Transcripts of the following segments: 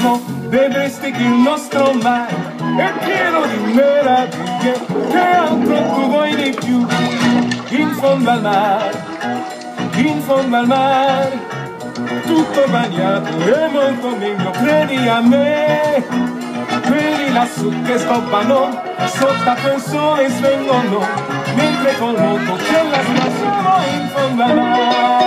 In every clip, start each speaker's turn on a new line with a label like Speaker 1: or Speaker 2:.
Speaker 1: turismo, vedresti che il nostro mare è pieno di meraviglie, che altro tu vuoi di più? In fondo al mare, in fondo al mare, tutto bagnato è molto meglio, credi a me. Quelli lassù che scoppano, sotto quel sole svengono, mentre col moto c'è la solo in fondo al mare.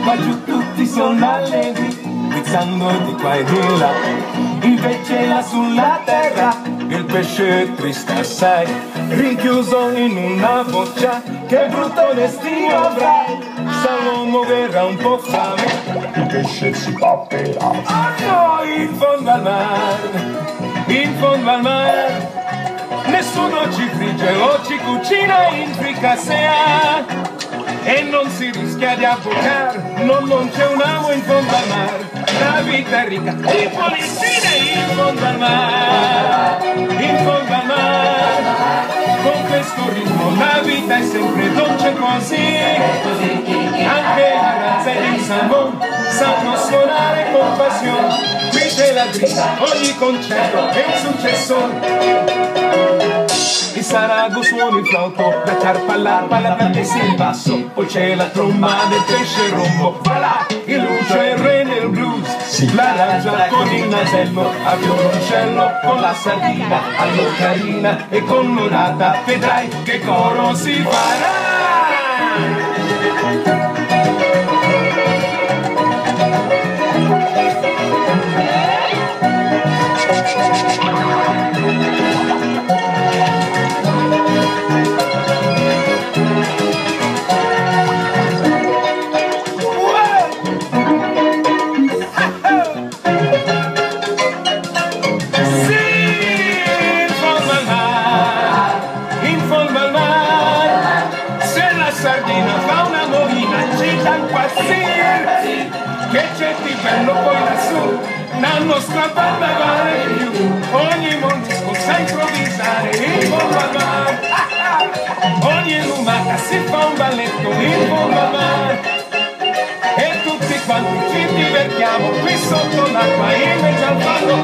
Speaker 1: Qua giù tutti sono allegri, guizzando di qua e di là, invece là sulla terra il pesce è triste assai, rinchiuso in una boccia, che brutto destino avrai, se l'uomo verrà un po' fame, il pesce si papperà. Oh no, in fondo al mare, in fondo al mare, nessuno ci frigge o ci cucina in fricassea, e non si rischia di avvocare, non c'è un amo in fondo al mare, la vita è ricca di polizine in fondo al mare, in fondo al mare, con questo ritmo la vita è sempre dolce così, anche la razza e il salmone sanno suonare con passione, qui c'è la grida, ogni concerto è un successo. Il sarago suona il flauto, la carpa all'arpa, la partessa il basso, poi c'è la tromba del pesce rombo, voilà, il lucio è il re del blues, la ragia con il nasello, a violoncello con la sardina, all'ocarina e con l'orata, vedrai che coro si farà. Che c'è di bello poi lassù, la nostra banda vale più, ogni mordisco sa improvvisare in fondo al mare, ogni lumaca si fa un balletto in fondo al mare, e tutti quanti ci divertiamo qui sotto l'acqua in mezzo al fango.